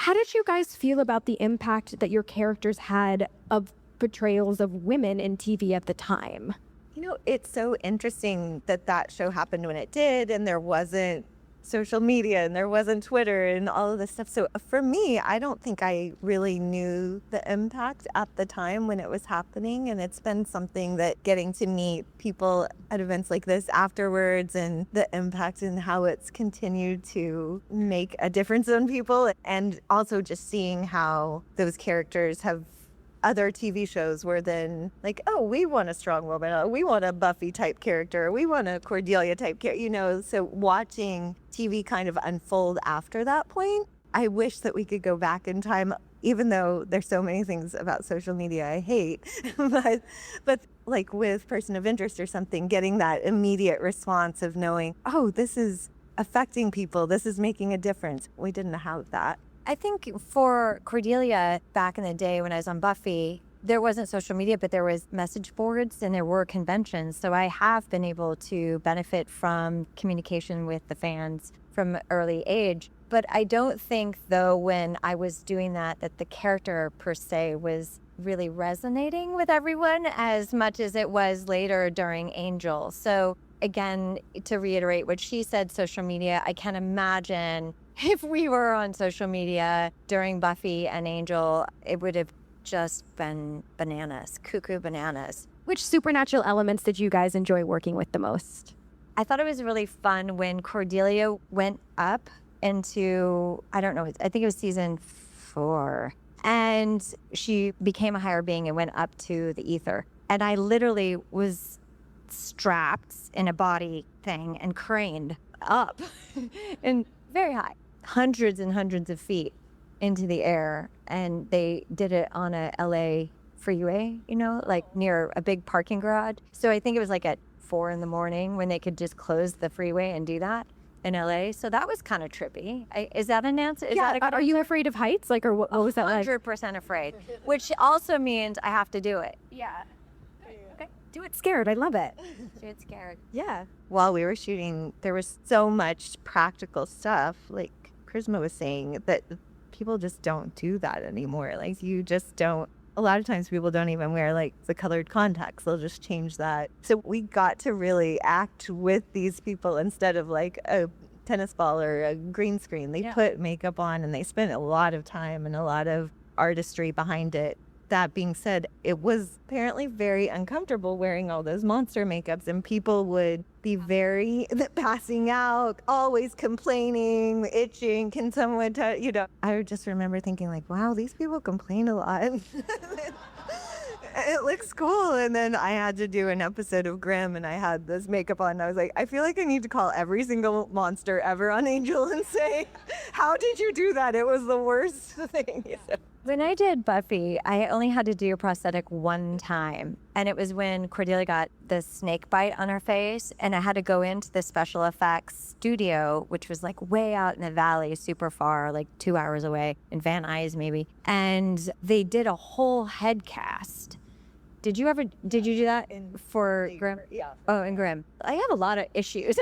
How did you guys feel about the impact that your characters had of portrayals of women in TV at the time? It's so interesting that that show happened when it did, and there wasn't social media and there wasn't Twitter and all of this stuff. So for me, I don't think I really knew the impact at the time when it was happening. And it's been something that getting to meet people at events like this afterwards and the impact and how it's continued to make a difference on people. And also just seeing how those characters have other TV shows were then like, oh, we want a strong woman, oh, we want a Buffy type character, we want a Cordelia type character, so watching TV kind of unfold after that point, I wish that we could go back in time, even though there's so many things about social media I hate, but like with Person of Interest or something, getting that immediate response of knowing, oh, this is affecting people, this is making a difference. We didn't have that. I think for Cordelia, back in the day when I was on Buffy, there wasn't social media, but there was message boards and there were conventions. So I have been able to benefit from communication with the fans from an early age. But I don't think, though, when I was doing that the character per se was really resonating with everyone as much as it was later during Angel. So again, to reiterate what she said, social media, I can imagine if we were on social media during Buffy and Angel, it would have just been bananas, cuckoo bananas. Which supernatural elements did you guys enjoy working with the most? I thought it was really fun when Cordelia went up into, I don't know, I think it was season 4, and she became a higher being and went up to the ether. And I literally was strapped in a body thing and craned up and very high, hundreds and hundreds of feet into the air. And they did it on a LA freeway, like near a big parking garage. So I think it was like at 4 a.m. when they could just close the freeway and do that in LA. So that was kind of trippy. Is that an answer? Are you afraid of heights? Or what was that like? 100% afraid, which also means I have to do it. Yeah. Okay. Do it scared. I love it. Do it scared. Yeah. While we were shooting, there was so much practical stuff, like Charisma was saying, that people just don't do that anymore. Like, you just don't. A lot of times people don't even wear like the colored contacts. They'll just change that. So we got to really act with these people instead of like a tennis ball or a green screen. They put makeup on and they spent a lot of time and a lot of artistry behind it. That being said, it was apparently very uncomfortable wearing all those monster makeups, and people would be very passing out, always complaining, itching. Can someone touch? I just remember thinking like, wow, these people complain a lot. It looks cool. And then I had to do an episode of Grimm and I had this makeup on and I was like, I feel like I need to call every single monster ever on Angel and say, how did you do that? It was the worst thing. When I did Buffy, I only had to do a prosthetic one time. And it was when Cordelia got the snake bite on her face. And I had to go into the special effects studio, which was like way out in the valley, super far, like 2 hours away, in Van Nuys maybe. And they did a whole head cast. Did you do that for Grimm? Yeah. Oh, in Grimm. I have a lot of issues.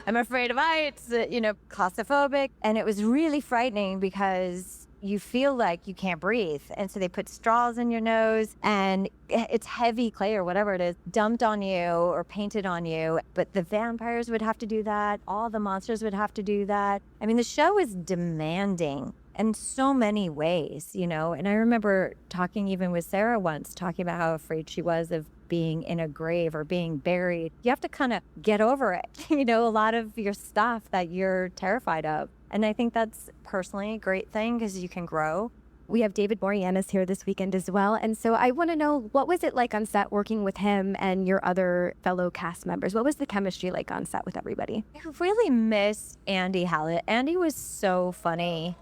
I'm afraid of heights, claustrophobic. And it was really frightening because you feel like you can't breathe. And so they put straws in your nose and it's heavy clay or whatever it is dumped on you or painted on you. But the vampires would have to do that. All the monsters would have to do that. I mean, the show is demanding in so many ways, and I remember talking even with Sarah once, talking about how afraid she was of being in a grave or being buried. You have to kind of get over it, a lot of your stuff that you're terrified of. And I think that's personally a great thing because you can grow. We have David Boreanaz here this weekend as well. And so I want to know, what was it like on set working with him and your other fellow cast members? What was the chemistry like on set with everybody? I really miss Andy Hallett. Andy was so funny.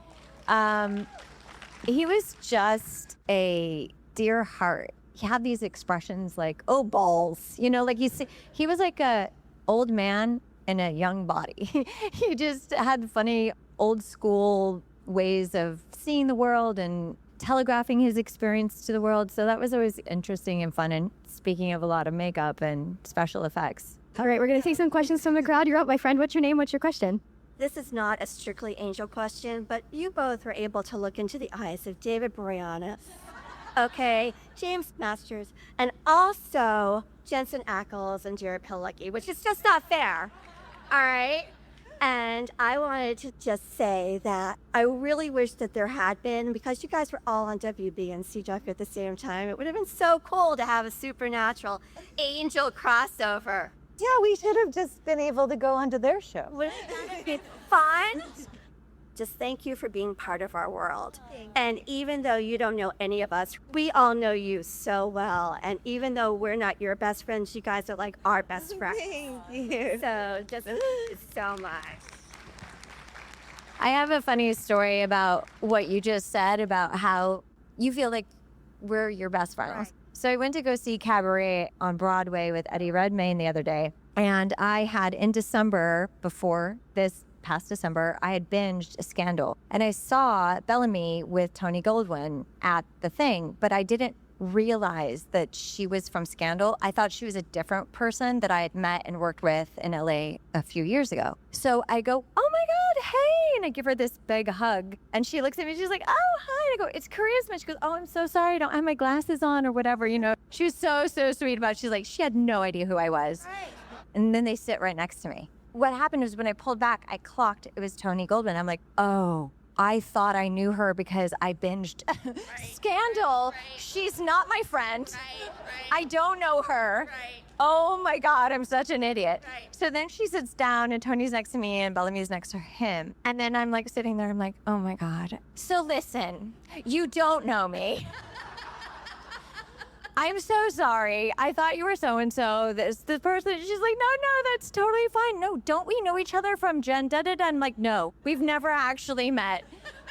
He was just a dear heart. He had these expressions like, oh, balls, like you see, he was like a old man in a young body. He just had funny old school ways of seeing the world and telegraphing his experience to the world. So that was always interesting and fun. And speaking of a lot of makeup and special effects. All right, we're going to take some questions from the crowd. You're up, my friend. What's your name? What's your question? This is not a strictly Angel question, but you both were able to look into the eyes of David Boreanaz, okay, James Masters, and also Jensen Ackles and Jared Pilecki, which is just not fair, all right? And I wanted to just say that I really wish that there had been, because you guys were all on WB and CJF at the same time, it would have been so cool to have a supernatural angel crossover. Yeah, we should have just been able to go onto their show. Wouldn't that be fun? Just thank you for being part of our world. And even though you don't know any of us, we all know you so well. And even though we're not your best friends, you guys are like our best friends. Thank you. So just so much. I have a funny story about what you just said about how you feel like we're your best friends. Right. So I went to go see Cabaret on Broadway with Eddie Redmayne the other day. And I had in December, before this past December, I had binged a Scandal. And I saw Bellamy with Tony Goldwyn at the thing, but I didn't realize that she was from Scandal. I thought she was a different person that I had met and worked with in LA a few years ago. So I go, oh my God, hey. And I give her this big hug. And she looks at me, she's like, oh, hi. And I go, it's Charisma. She goes, oh, I'm so sorry. I don't have my glasses on or whatever, you know. She was so sweet about it. She's like, she had no idea who I was. Right. And then they sit right next to me. What happened was when I pulled back, I clocked it was Tony Goldwyn. I'm like, oh, I thought I knew her because I binged Scandal. She's not my friend. I don't know her. Oh my God, I'm such an idiot. So then she sits down and Tony's next to me and Bellamy's next to him. And then I'm like sitting there, I'm like, oh my God. So listen, you don't know me. I'm so sorry. I thought you were so-and-so. This person. She's like, no, that's totally fine. No, don't we know each other from Jen? Da-da-da. I'm like, no, we've never actually met.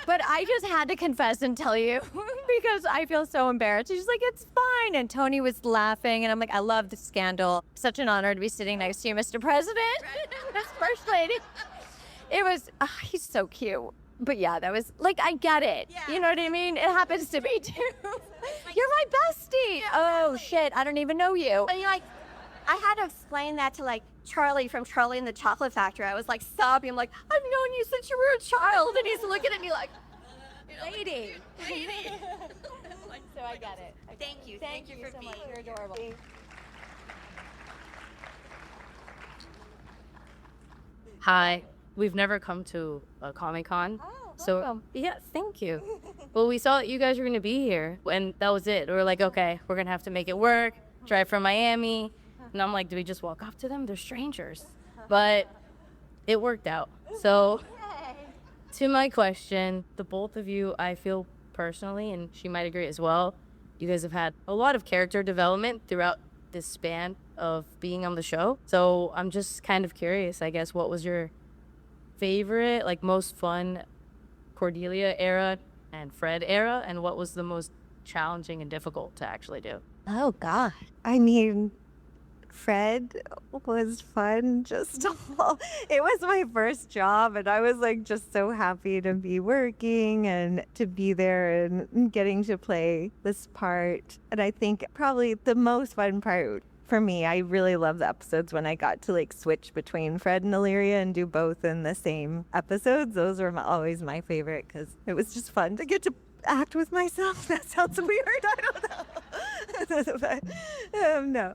But I just had to confess and tell you because I feel so embarrassed. She's like, it's fine. And Tony was laughing. And I'm like, I love the Scandal. Such an honor to be sitting next to you, Mr. President. This First Lady. It was, he's so cute. But yeah, that was, like, I get it. Yeah. You know what I mean? It happens to me, too. You're my bestie. Yeah. Oh, shit, I don't even know you. And you're like, I had to explain that to, like, Charlie from Charlie and the Chocolate Factory. I was, like, sobbing. I'm like, I've known you since you were a child. And he's looking at me like, lady. So I get it. Thank you. Thank you for being much. You're adorable. Hi. We've never come to a Comic-Con. Oh, so welcome. yeah, thank you. Well, we saw that you guys were going to be here, and that was it. We were like, okay, we're going to have to make it work, drive from Miami. And I'm like, do we just walk up to them? They're strangers. But it worked out. So to my question, the both of you, I feel personally, and she might agree as well, you guys have had a lot of character development throughout this span of being on the show. So I'm just kind of curious, I guess, what was your favorite, like most fun Cordelia era and Fred era, and what was the most challenging and difficult to actually do? Oh, God. I mean, Fred was fun. It was my first job, and I was like just so happy to be working and to be there and getting to play this part. And I think probably the most fun part for me, I really love the episodes when I got to like switch between Fred and Illyria and do both in the same episodes. Those were always my favorite because it was just fun to get to act with myself. That sounds weird. I don't know.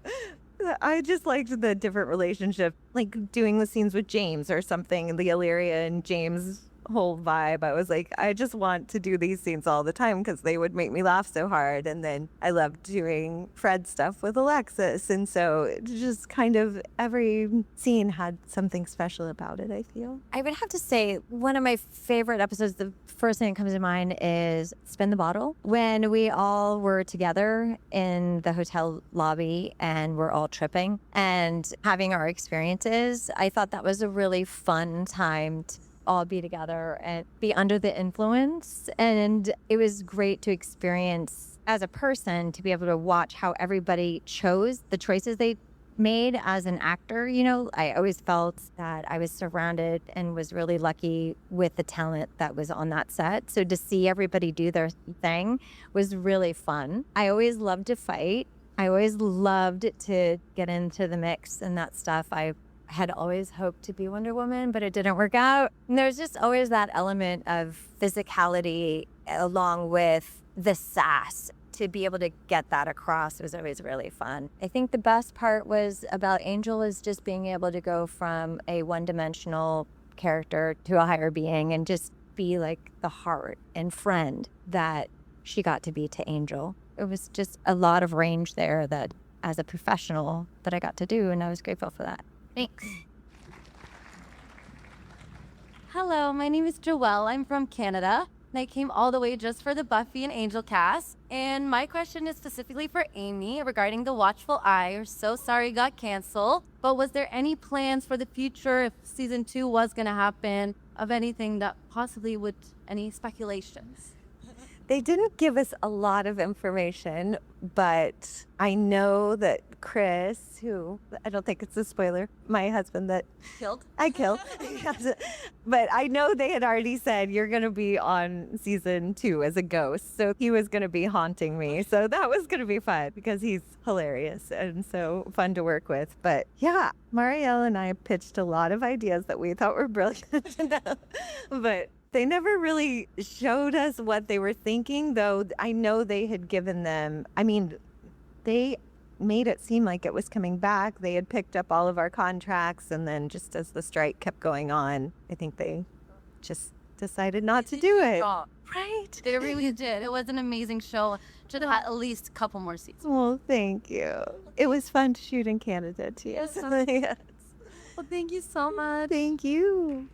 No. I just liked the different relationship, like doing the scenes with James or something, the Illyria and James whole vibe. I was like, I just want to do these scenes all the time because they would make me laugh so hard. And then I loved doing Fred stuff with Alexis. And so it just kind of every scene had something special about it, I feel. I would have to say one of my favorite episodes, the first thing that comes to mind is Spin the Bottle. When we all were together in the hotel lobby and we're all tripping and having our experiences, I thought that was a really fun time to all be together and be under the influence. And it was great to experience as a person to be able to watch how everybody chose the choices they made as an actor. You know, I always felt that I was surrounded and was really lucky with the talent that was on that set. So to see everybody do their thing was really fun. I always loved to fight. I always loved to get into the mix and that stuff. I had always hoped to be Wonder Woman, but it didn't work out. And there's just always that element of physicality along with the sass. To be able to get that across was always really fun. I think the best part was about Angel is just being able to go from a one-dimensional character to a higher being and just be like the heart and friend that she got to be to Angel. It was just a lot of range there that as a professional that I got to do, and I was grateful for that. Thanks. Hello, my name is Joelle. I'm from Canada. And I came all the way just for the Buffy and Angel cast. And my question is specifically for Amy regarding The Watchful Eye. We're so sorry it got canceled. But was there any plans for the future if season 2 was going to happen of anything that possibly would, any speculations? They didn't give us a lot of information, but I know that Chris, who I don't think it's a spoiler, my husband that I killed. But I know they had already said you're going to be on season 2 as a ghost. So he was going to be haunting me. So that was going to be fun because he's hilarious and so fun to work with. But yeah, Marielle and I pitched a lot of ideas that we thought were brilliant. But they never really showed us what they were thinking, though I know they had given them, they made it seem like it was coming back. They had picked up all of our contracts, and then just as the strike kept going on, I think they just decided not to do it. Right? They really did. It was an amazing show. Should have had at least a couple more seasons. Well, thank you. It was fun to shoot in Canada, too. Yes. Yes. Well, thank you so much. Thank you.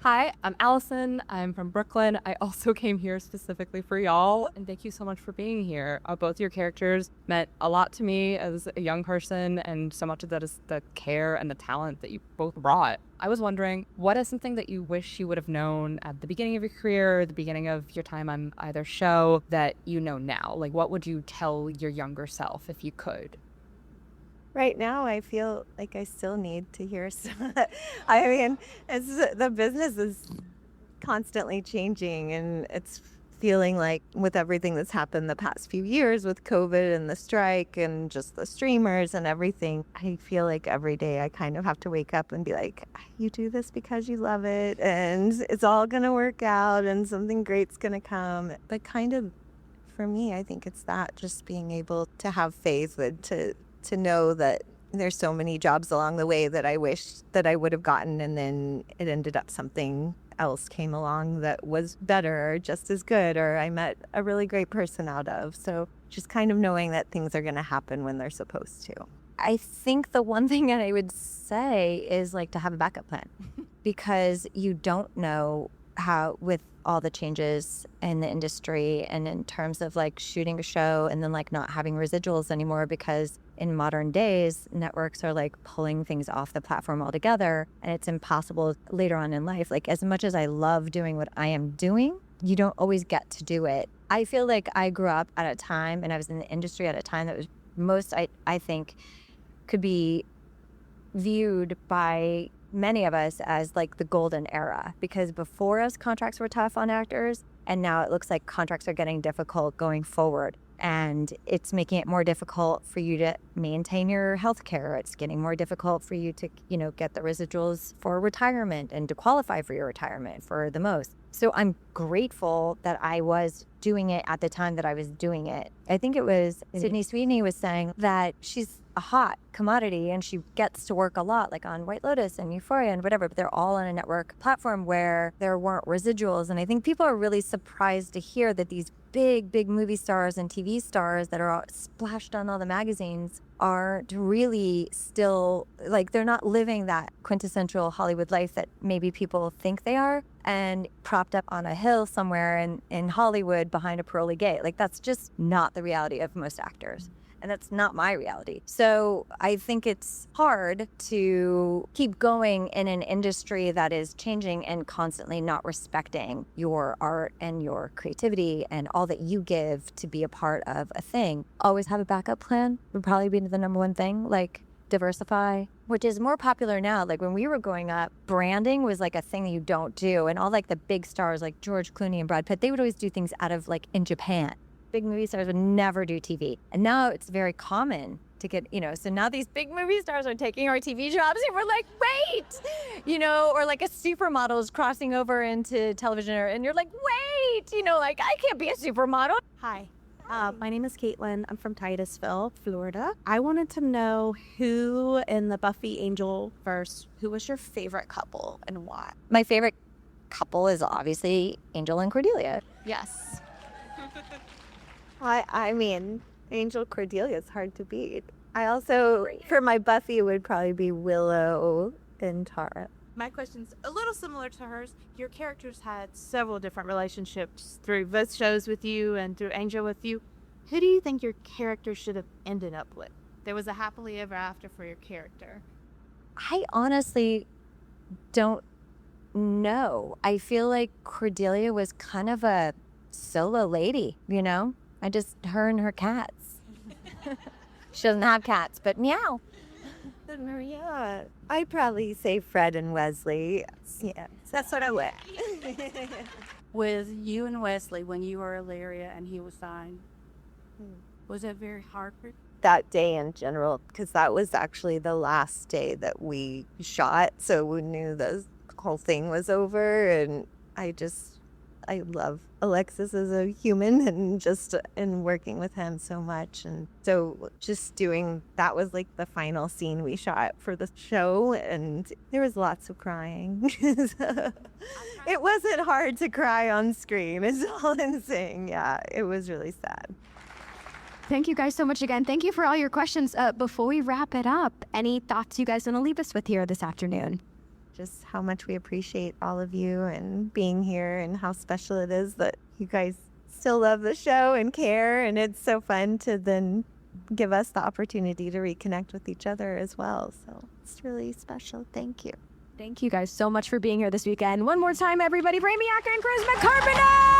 Hi, I'm Allison. I'm from Brooklyn. I also came here specifically for y'all, and thank you so much for being here. Both your characters meant a lot to me as a young person, and so much of that is the care and the talent that you both brought. I was wondering, what is something that you wish you would have known at the beginning of your career, or the beginning of your time on either show that you know now? Like, what would you tell your younger self if you could? Right now, I feel like I still need to hear some. The business is constantly changing, and it's feeling like with everything that's happened the past few years with COVID and the strike and just the streamers and everything, I feel like every day I kind of have to wake up and be like, you do this because you love it, and it's all going to work out, and something great's going to come. But kind of, for me, I think it's that, just being able to have faith and to know that there's so many jobs along the way that I wish that I would have gotten, and then it ended up something else came along that was better or just as good, or I met a really great person out of. So just kind of knowing that things are going to happen when they're supposed to. I think the one thing that I would say is like to have a backup plan because you don't know how, with all the changes in the industry and in terms of like shooting a show and then like not having residuals anymore, because in modern days, networks are like pulling things off the platform altogether, and it's impossible later on in life. Like, as much as I love doing what I am doing, you don't always get to do it. I feel like I grew up at a time, and I was in the industry at a time that was most, I think, could be viewed by many of us as like the golden era, because before us, contracts were tough on actors, and now it looks like contracts are getting difficult going forward. And it's making it more difficult for you to maintain your health care. It's getting more difficult for you to, get the residuals for retirement and to qualify for your retirement for the most. So I'm grateful that I was doing it at the time that I was doing it. I think it was Sydney Sweeney was saying that she's a hot commodity and she gets to work a lot, like on White Lotus and Euphoria and whatever, but they're all on a network platform where there weren't residuals. And I think people are really surprised to hear that these big movie stars and TV stars that are all splashed on all the magazines aren't really still, like, they're not living that quintessential Hollywood life that maybe people think they are, and propped up on a hill somewhere in Hollywood behind a pearly gate. Like, that's just not the reality of most actors. And that's not my reality. So I think it's hard to keep going in an industry that is changing and constantly not respecting your art and your creativity and all that you give to be a part of a thing. Always have a backup plan would probably be the number one thing. Like, diversify, which is more popular now. Like, when we were growing up, branding was like a thing that you don't do. And all like the big stars like George Clooney and Brad Pitt, they would always do things out of like in Japan. Big movie stars would never do TV. And now it's very common to get, so now these big movie stars are taking our TV jobs and we're like, wait, or like a supermodel is crossing over into television and you're like, wait, like I can't be a supermodel. Hi, my name is Caitlin. I'm from Titusville, Florida. I wanted to know who in the Buffy Angel verse, who was your favorite couple and why? My favorite couple is obviously Angel and Cordelia. Yes. I mean, Angel Cordelia is hard to beat. I also, for my Buffy, it would probably be Willow and Tara. My question's a little similar to hers. Your characters had several different relationships through both shows with you and through Angel with you. Who do you think your character should have ended up with? There was a happily ever after for your character. I honestly don't know. I feel like Cordelia was kind of a solo lady, her and her cats. She doesn't have cats, but meow. And Maria, I'd probably say Fred and Wesley. Yeah, that's what I would. With you and Wesley, when you were Illyria and he was signed, was it very hard for you? That day in general, because that was actually the last day that we shot, so we knew the whole thing was over, and I love Alexis as a human and working with him so much. And so just doing that was like the final scene we shot for the show, and there was lots of crying. It wasn't hard to cry on screen, is all I'm saying. Yeah, it was really sad. Thank you guys so much again. Thank you for all your questions. Before we wrap it up, any thoughts you guys want to leave us with here this afternoon? Just how much we appreciate all of you and being here, and how special it is that you guys still love the show and care. And it's so fun to then give us the opportunity to reconnect with each other as well. So it's really special. Thank you. Thank you guys so much for being here this weekend. One more time, everybody, for Amy, Acker, and Charisma Carpenter!